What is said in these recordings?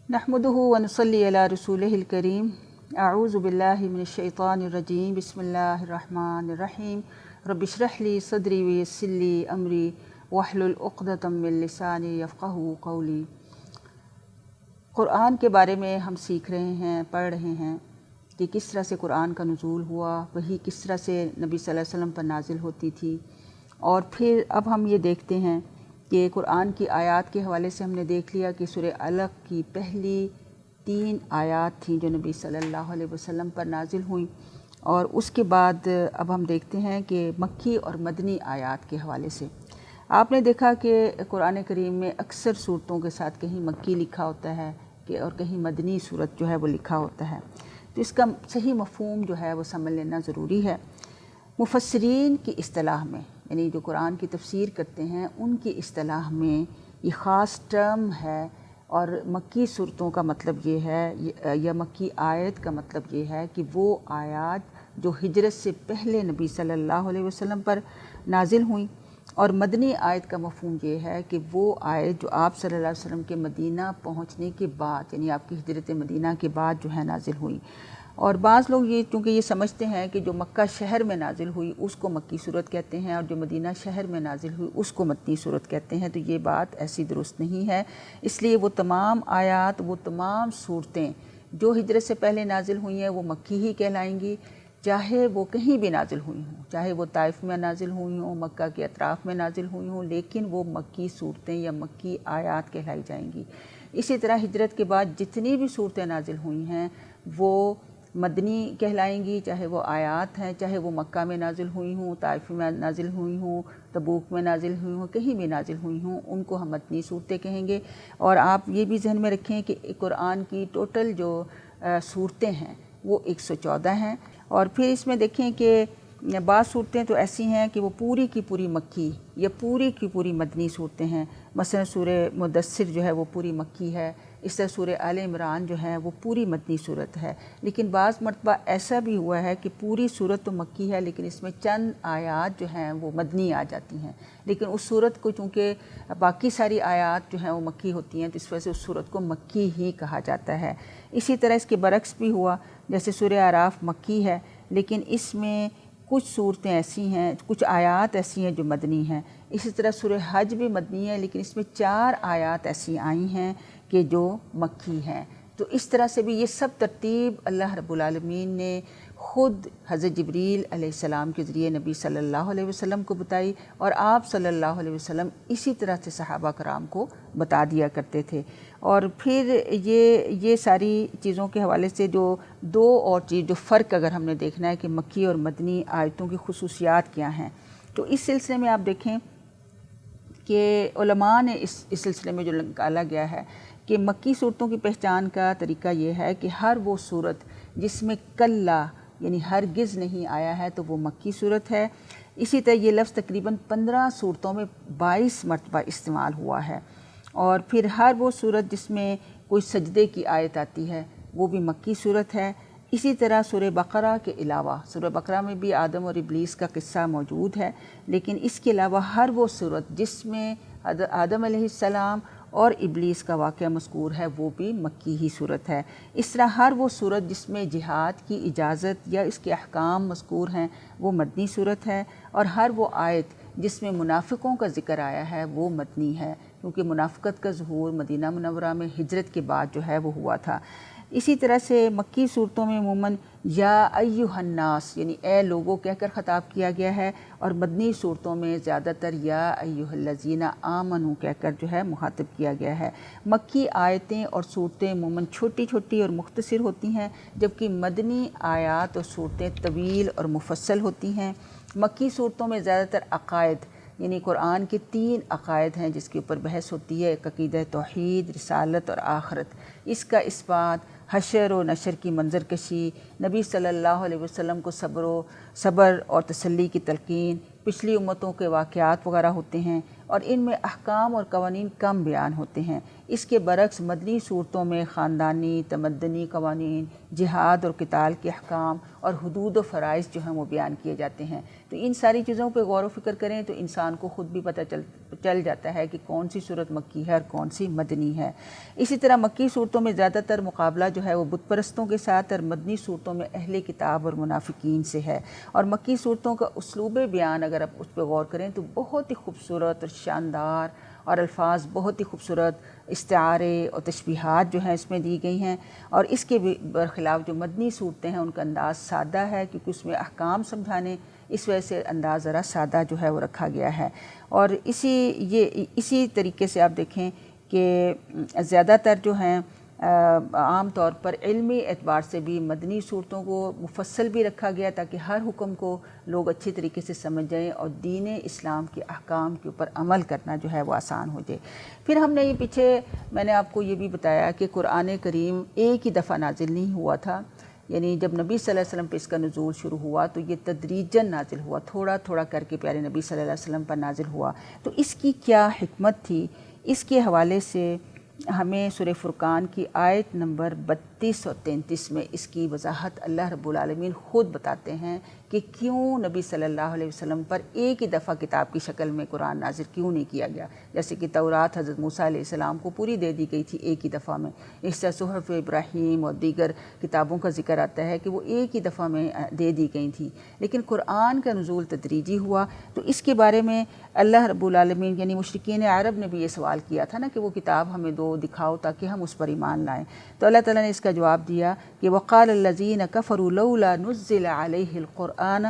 نحمدہ و نصلی علی رسولہ الکریم اعوذ باللہ من الشیطان الرجیم بسم اللہ الرحمن الرحیم رب اشرح لی صدری ویسر لی امری واحلل عقدۃ من لسانی یفقہوا قولی۔ قرآن کے بارے میں ہم سیکھ رہے ہیں، پڑھ رہے ہیں کہ کس طرح سے قرآن کا نزول ہوا، وہی کس طرح سے نبی صلی اللہ علیہ وسلم پر نازل ہوتی تھی، اور پھر اب ہم یہ دیکھتے ہیں کہ قرآن کی آیات کے حوالے سے ہم نے دیکھ لیا کہ سورہ علق کی پہلی 3 آیات تھیں جو نبی صلی اللہ علیہ وسلم پر نازل ہوئیں، اور اس کے بعد اب ہم دیکھتے ہیں کہ مکی اور مدنی آیات کے حوالے سے۔ آپ نے دیکھا کہ قرآن کریم میں اکثر صورتوں کے ساتھ کہیں مکی لکھا ہوتا ہے اور کہیں مدنی صورت جو ہے وہ لکھا ہوتا ہے، تو اس کا صحیح مفہوم جو ہے وہ سمجھ لینا ضروری ہے۔ مفسرین کی اصطلاح میں، یعنی جو قرآن کی تفسیر کرتے ہیں ان کی اصطلاح میں یہ خاص ٹرم ہے، اور مکی صورتوں کا مطلب یہ ہے یا مکی آیت کا مطلب یہ ہے کہ وہ آیات جو ہجرت سے پہلے نبی صلی اللہ علیہ وسلم پر نازل ہوئیں، اور مدنی آیت کا مفہوم یہ ہے کہ وہ آیت جو آپ صلی اللہ علیہ وسلم کے مدینہ پہنچنے کے بعد، یعنی آپ کی ہجرت مدینہ کے بعد جو ہے نازل ہوئی۔ اور بعض لوگ چونکہ یہ سمجھتے ہیں کہ جو مکہ شہر میں نازل ہوئی اس کو مکی صورت کہتے ہیں، اور جو مدینہ شہر میں نازل ہوئی اس کو مدنی صورت کہتے ہیں، تو یہ بات ایسی درست نہیں ہے۔ اس لیے وہ تمام آیات، وہ تمام صورتیں جو ہجرت سے پہلے نازل ہوئی ہیں وہ مکی ہی کہلائیں گی، چاہے وہ کہیں بھی نازل ہوئی ہوں، چاہے وہ طائف میں نازل ہوئی ہوں، مکہ کے اطراف میں نازل ہوئی ہوں، لیکن وہ مکی صورتیں یا مکی آیات کہلائی جائیں گی۔ اسی طرح ہجرت کے بعد جتنی بھی صورتیں نازل ہوئی ہیں وہ مدنی کہلائیں گی، چاہے وہ آیات ہیں، چاہے وہ مکہ میں نازل ہوئی ہوں، طائف میں نازل ہوئی ہوں، تبوک میں نازل ہوئی ہوں، کہیں بھی نازل ہوئی ہوں، ان کو ہم مدنی صورتیں کہیں گے۔ اور آپ یہ بھی ذہن میں رکھیں کہ قرآن کی ٹوٹل جو صورتیں ہیں وہ 114 ہیں، اور پھر اس میں دیکھیں کہ بعض صورتیں تو ایسی ہیں کہ وہ پوری کی پوری مکی یا پوری کی پوری مدنی صورتیں ہیں، مثلا سورہ مدثر جو ہے وہ پوری مکی ہے، اس طرح سورہ آل عمران جو ہے وہ پوری مدنی صورت ہے۔ لیکن بعض مرتبہ ایسا بھی ہوا ہے کہ پوری صورت تو مکی ہے لیکن اس میں چند آیات جو ہیں وہ مدنی آ جاتی ہیں، لیکن اس صورت کو چونکہ باقی ساری آیات جو ہیں وہ مکی ہوتی ہیں تو اس وجہ سے اس صورت کو مکی ہی کہا جاتا ہے۔ اسی طرح اس کے برعکس بھی ہوا، جیسے سورہ اعراف مکی ہے لیکن اس میں کچھ صورتیں ایسی ہیں، کچھ آیات ایسی ہیں جو مدنی ہیں۔ اسی طرح سورہ حج بھی مدنی ہے لیکن اس میں 4 آیات ایسی آئی ہیں کہ جو مکی ہیں۔ تو اس طرح سے بھی یہ سب ترتیب اللہ رب العالمین نے خود حضرت جبریل علیہ السلام کے ذریعے نبی صلی اللہ علیہ وسلم کو بتائی، اور آپ صلی اللہ علیہ وسلم اسی طرح سے صحابہ کرام کو بتا دیا کرتے تھے۔ اور پھر یہ ساری چیزوں کے حوالے سے جو دو اور چیز جو فرق اگر ہم نے دیکھنا ہے کہ مکی اور مدنی آیتوں کی خصوصیات کیا ہیں، تو اس سلسلے میں آپ دیکھیں کہ علماء نے اس سلسلے میں جو نکالا گیا ہے کہ مکی صورتوں کی پہچان کا طریقہ یہ ہے کہ ہر وہ صورت جس میں کلا یعنی ہرگز نہیں آیا ہے تو وہ مکی صورت ہے۔ اسی طرح یہ لفظ تقریباً 15 صورتوں میں 22 مرتبہ استعمال ہوا ہے، اور پھر ہر وہ صورت جس میں کوئی سجدے کی آیت آتی ہے وہ بھی مکی صورت ہے۔ اسی طرح سورہ بقرہ کے علاوہ، سورہ بقرہ میں بھی آدم اور ابلیس کا قصہ موجود ہے، لیکن اس کے علاوہ ہر وہ صورت جس میں آدم علیہ السلام اور ابلیس کا واقعہ مذکور ہے وہ بھی مکی ہی صورت ہے۔ اس طرح ہر وہ صورت جس میں جہاد کی اجازت یا اس کے احکام مذکور ہیں وہ مدنی صورت ہے، اور ہر وہ آیت جس میں منافقوں کا ذکر آیا ہے وہ مدنی ہے، کیونکہ منافقت کا ظہور مدینہ منورہ میں ہجرت کے بعد جو ہے وہ ہوا تھا۔ اسی طرح سے مکی صورتوں میں عموماً یا ایھا الناس یعنی اے لوگوں کہہ کر خطاب کیا گیا ہے، اور مدنی صورتوں میں زیادہ تر یا ایھا الذین آمنوا کہہ کر جو ہے مخاطب کیا گیا ہے۔ مکی آیتیں اور صورتیں عموماً چھوٹی چھوٹی اور مختصر ہوتی ہیں، جبکہ مدنی آیات اور صورتیں طویل اور مفصل ہوتی ہیں۔ مکی صورتوں میں زیادہ تر عقائد، یعنی قرآن کے 3 عقائد ہیں جس کے اوپر بحث ہوتی ہے، ایک عقیدہ توحید، رسالت اور آخرت، اس کا اثبات، حشر و نشر کی منظر کشی، نبی صلی اللہ علیہ وسلم کو صبر اور تسلی کی تلقین، پچھلی امتوں کے واقعات وغیرہ ہوتے ہیں، اور ان میں احکام اور قوانین کم بیان ہوتے ہیں۔ اس کے برعکس مدنی صورتوں میں خاندانی تمدنی قوانین، جہاد اور قتال کے احکام اور حدود و فرائض جو ہیں وہ بیان کیے جاتے ہیں۔ تو تو ان ساری چیزوں پہ غور و فکر کریں تو انسان کو خود بھی پتہ چل جاتا ہے کہ کون سی صورت مکی ہے اور کون سی مدنی ہے۔ اسی طرح مکی صورتوں میں زیادہ تر مقابلہ جو ہے وہ بت پرستوں کے ساتھ، اور مدنی صورتوں میں اہل کتاب اور منافقین سے ہے۔ اور مکی صورتوں کا اسلوب بیان اگر آپ اس پہ غور کریں تو بہت ہی خوبصورت اور شاندار، اور الفاظ بہت ہی خوبصورت استعارے اور تشبیہات جو ہیں اس میں دی گئی ہیں۔ اور اس کے برخلاف جو مدنی صورتیں ہیں ان کا انداز سادہ ہے، کیونکہ اس میں احکام سمجھانے، اس وجہ سے انداز ذرا سادہ جو ہے وہ رکھا گیا ہے۔ اور اسی طریقے سے آپ دیکھیں کہ زیادہ تر جو ہیں عام طور پر علمی اعتبار سے بھی مدنی صورتوں کو مفصل بھی رکھا گیا تاکہ ہر حکم کو لوگ اچھی طریقے سے سمجھ جائیں اور دین اسلام کے احکام کے اوپر عمل کرنا جو ہے وہ آسان ہو جائے۔ پھر ہم نے یہ پیچھے میں نے آپ کو یہ بھی بتایا کہ قرآن کریم ایک ہی دفعہ نازل نہیں ہوا تھا، یعنی جب نبی صلی اللہ علیہ وسلم پہ اس کا نزول شروع ہوا تو یہ تدریجاً نازل ہوا، تھوڑا تھوڑا کر کے پیارے نبی صلی اللہ علیہ وسلم پر نازل ہوا۔ تو اس کی کیا حکمت تھی، اس کے حوالے سے ہمیں سورہ فرقان کی آیت نمبر 32 اور 33 میں اس کی وضاحت اللہ رب العالمین خود بتاتے ہیں کہ کیوں نبی صلی اللہ علیہ وسلم پر ایک ہی دفعہ کتاب کی شکل میں قرآن نازل کیوں نہیں کیا گیا۔ جیسے کہ تورات حضرت موسیٰ علیہ السلام کو پوری دے دی گئی تھی ایک ہی دفعہ میں، اس طرح صحف ابراہیم اور دیگر کتابوں کا ذکر آتا ہے کہ وہ ایک ہی دفعہ میں دے دی گئی تھیں، لیکن قرآن کا نزول تدریجی ہوا۔ تو اس کے بارے میں اللہ رب العالمین یعنی مشرکین عرب نے بھی یہ سوال کیا تھا نا کہ وہ کتاب ہمیں دو دکھاؤ تاکہ ہم اس پر ایمان لائیں، تو اللہ تعالیٰ نے اس کا جواب دیا کہ وقال الذین کفروا لولا نزل علیہ القرآن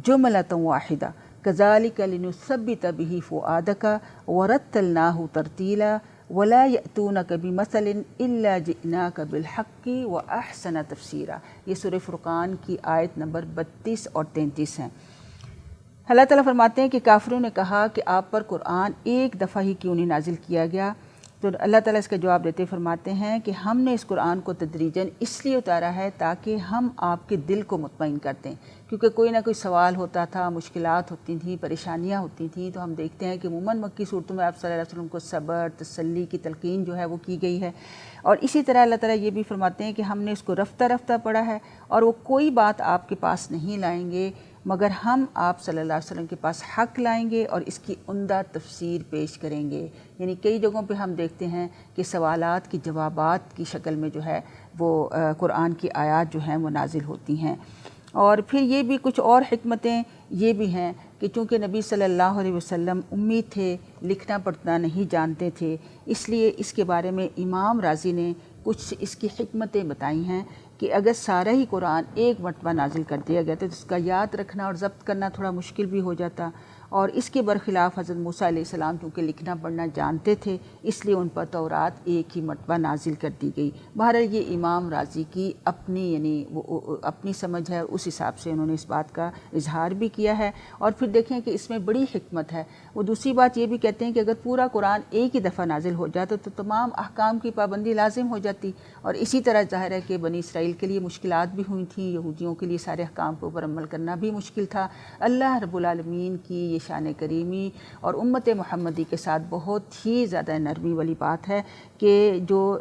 جملۃ واحدہ کذالک لنثبت بہ فؤادک ورتلناہ ترتیلا ولا یأتونک بمثل الا جئناک بالحق واحسن تفسیرا۔ یہ سورہ فرقان کی آیت نمبر 32 اور 33 ہیں۔ اللہ تعالیٰ فرماتے ہیں کہ کافروں نے کہا کہ آپ پر قرآن ایک دفعہ ہی کیوں نہیں نازل کیا گیا، تو اللہ تعالیٰ اس کا جواب دیتے فرماتے ہیں کہ ہم نے اس قرآن کو تدریجاً اس لیے اتارا ہے تاکہ ہم آپ کے دل کو مطمئن کر دیں، کیونکہ کوئی نہ کوئی سوال ہوتا تھا، مشکلات ہوتی تھیں، پریشانیاں ہوتی تھیں، تو ہم دیکھتے ہیں کہ عموماً مکی صورتوں میں آپ صلی اللہ علیہ وسلم کو صبر، تسلی کی تلقین جو ہے وہ کی گئی ہے۔ اور اسی طرح اللہ تعالیٰ یہ بھی فرماتے ہیں کہ ہم نے اس کو رفتہ رفتہ پڑھا ہے، اور وہ کوئی بات آپ کے پاس نہیں لائیں گے مگر ہم آپ صلی اللہ علیہ وسلم کے پاس حق لائیں گے اور اس کی عمدہ تفسیر پیش کریں گے۔ یعنی کئی جگہوں پہ ہم دیکھتے ہیں کہ سوالات کی جوابات کی شکل میں جو ہے وہ قرآن کی آیات جو ہیں وہ نازل ہوتی ہیں۔ اور پھر یہ بھی کچھ اور حکمتیں یہ بھی ہیں کہ چونکہ نبی صلی اللہ علیہ وسلم امی تھے، لکھنا پڑھنا نہیں جانتے تھے، اس لیے اس کے بارے میں امام رازی نے کچھ اس کی حکمتیں بتائی ہیں کہ اگر سارا ہی قرآن ایک مرتبہ نازل کر دیا گیا تو اس کا یاد رکھنا اور ضبط کرنا تھوڑا مشکل بھی ہو جاتا، اور اس کے برخلاف حضرت موسیٰ علیہ السلام چونکہ لکھنا پڑھنا جانتے تھے اس لیے ان پر تورات ایک ہی مرتبہ نازل کر دی گئی۔ بہرحال یہ امام رازی کی اپنی یعنی وہ اپنی سمجھ ہے، اس حساب سے انہوں نے اس بات کا اظہار بھی کیا ہے۔ اور پھر دیکھیں کہ اس میں بڑی حکمت ہے۔ وہ دوسری بات یہ بھی کہتے ہیں کہ اگر پورا قرآن ایک ہی دفعہ نازل ہو جاتا تو تمام احکام کی پابندی لازم ہو جاتی، اور اسی طرح ظاہر ہے کہ بنی اسرائیل کے لیے مشکلات بھی ہوئی تھیں، یہودیوں کے لیے سارے احکام کے اوپر عمل کرنا بھی مشکل تھا۔ اللہ رب العالمین کی یہ شان کریمی اور امت محمدی کے ساتھ بہت ہی زیادہ نرمی والی بات ہے کہ جو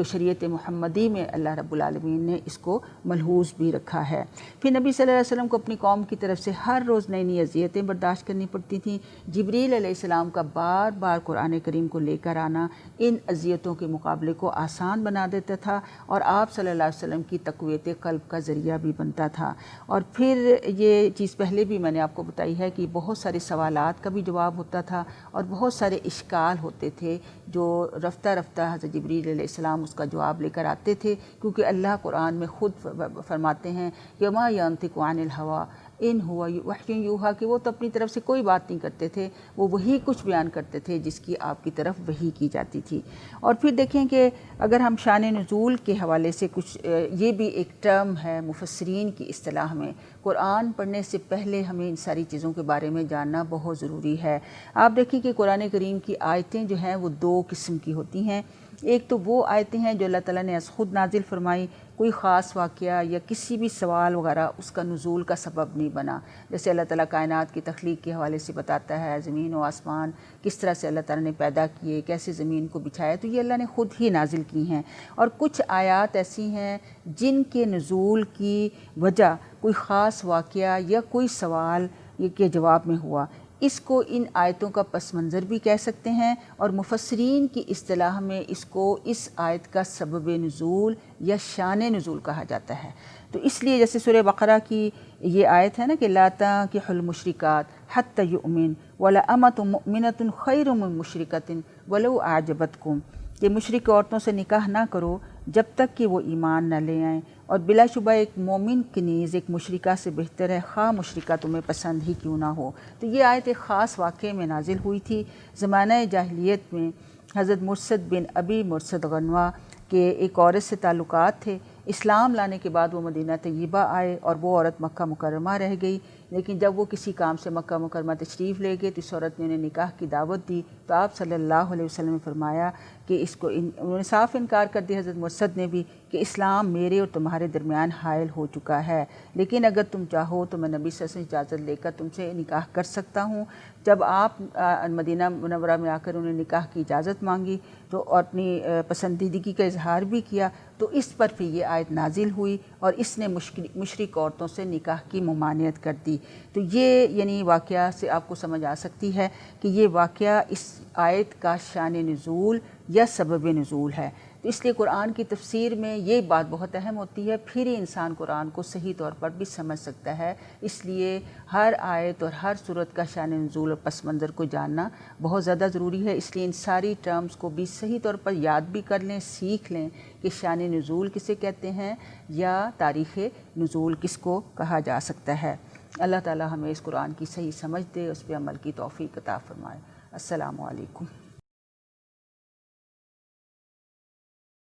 شریعت محمدی میں اللہ رب العالمین نے اس کو ملحوظ بھی رکھا ہے۔ پھر نبی صلی اللہ علیہ وسلم کو اپنی قوم کی طرف سے ہر روز نئی نئی اذیتیں برداشت کرنی پڑتی تھیں۔ جبریل علیہ السلام کا بار بار قرآن کریم کو لے کر آنا ان اذیتوں کے مقابلے کو آسان بنا دیتا تھا، اور آپ صلی اللہ علیہ وسلم کی تقویت قلب کا ذریعہ بھی بنتا تھا۔ اور پھر یہ چیز پہلے بھی میں نے آپ کو بتائی ہے کہ بہت سارے سوالات کا بھی جواب ہوتا تھا، اور بہت سارے اشکال ہوتے تھے جو رفتہ رفتہ حضرت جبریل علیہ السلام اس کا جواب لے کر آتے تھے، کیونکہ اللہ قرآن میں خود فرماتے ہیں کہ وَمَا يَنطِقُ عَنِ الْهَوَىٰ ان ہوا وحی یوحیٰ، کہ وہ تو اپنی طرف سے کوئی بات نہیں کرتے تھے، وہ وہی کچھ بیان کرتے تھے جس کی آپ کی طرف وحی کی جاتی تھی۔ اور پھر دیکھیں کہ اگر ہم شان نزول کے حوالے سے کچھ یہ بھی ایک ٹرم ہے مفسرین کی اصطلاح میں، قرآن پڑھنے سے پہلے ہمیں ان ساری چیزوں کے بارے میں جاننا بہت ضروری ہے۔ آپ دیکھیں کہ قرآن کریم کی آیتیں جو ہیں وہ دو قسم کی ہوتی ہیں۔ ایک تو وہ آیتیں ہیں جو اللہ تعالیٰ نے از خود نازل فرمائی، کوئی خاص واقعہ یا کسی بھی سوال وغیرہ اس کا نزول کا سبب نہیں بنا، جیسے اللہ تعالیٰ کائنات کی تخلیق کے حوالے سے بتاتا ہے، زمین و آسمان کس طرح سے اللہ تعالیٰ نے پیدا کیے، کیسے زمین کو بچھایا، تو یہ اللہ نے خود ہی نازل کی ہیں۔ اور کچھ آیات ایسی ہیں جن کے نزول کی وجہ کوئی خاص واقعہ یا کوئی سوال یہ کے جواب میں ہوا۔ اس کو ان آیتوں کا پس منظر بھی کہہ سکتے ہیں، اور مفسرین کی اصطلاح میں اس کو اس آیت کا سبب نزول یا شان نزول کہا جاتا ہے۔ تو اس لیے جیسے سورہ بقرہ کی یہ آیت ہے نا کہ لا تنکحوا المشرکات حتی یؤمن ولأمۃ مؤمنۃ خیر من مشرکۃ ولو اعجبتکم، کہ مشرک عورتوں سے نکاح نہ کرو جب تک کہ وہ ایمان نہ لے آئیں، اور بلا شبہ ایک مومن کی نیز ایک مشرکہ سے بہتر ہے، خواہ مشرکہ تمہیں پسند ہی کیوں نہ ہو۔ تو یہ آیت ایک خاص واقعے میں نازل ہوئی تھی۔ زمانہ جاہلیت میں حضرت مرثد بن ابی مرثد غنوہ کے ایک عورت سے تعلقات تھے۔ اسلام لانے کے بعد وہ مدینہ طیبہ آئے اور وہ عورت مکہ مکرمہ رہ گئی، لیکن جب وہ کسی کام سے مکہ مکرمہ تشریف لے گئے تو اس عورت نے انہیں نکاح کی دعوت دی، تو آپ صلی اللہ علیہ وسلم نے فرمایا کہ اس کو انہوں نے صاف انکار کر دیا، حضرت مرثد نے بھی، کہ اسلام میرے اور تمہارے درمیان حائل ہو چکا ہے، لیکن اگر تم چاہو تو میں نبی صلی اللہ علیہ وسلم سے اجازت لے کر تم سے نکاح کر سکتا ہوں۔ جب آپ مدینہ منورہ میں آ کر انہیں نکاح کی اجازت مانگی تو اپنی پسندیدگی کا اظہار بھی کیا، تو اس پر پھر یہ آیت نازل ہوئی اور اس نے مشرک عورتوں سے نکاح کی ممانعت کر دی۔ تو یہ یعنی واقعہ سے آپ کو سمجھ آ سکتی ہے کہ یہ واقعہ اس آیت کا شان نزول یا سبب نزول ہے۔ تو اس لیے قرآن کی تفسیر میں یہ بات بہت اہم ہوتی ہے، پھر ہی انسان قرآن کو صحیح طور پر بھی سمجھ سکتا ہے۔ اس لیے ہر آیت اور ہر صورت کا شان نزول اور پس منظر کو جاننا بہت زیادہ ضروری ہے۔ اس لیے ان ساری ٹرمز کو بھی صحیح طور پر یاد بھی کر لیں، سیکھ لیں کہ شان نزول کسے کہتے ہیں یا تاریخ نزول کس کو کہا جا سکتا ہے۔ اللہ تعالی ہمیں اس قرآن کی صحیح سمجھ دے، اس پہ عمل کی توفیق عطا فرمائے۔ السلام علیکم۔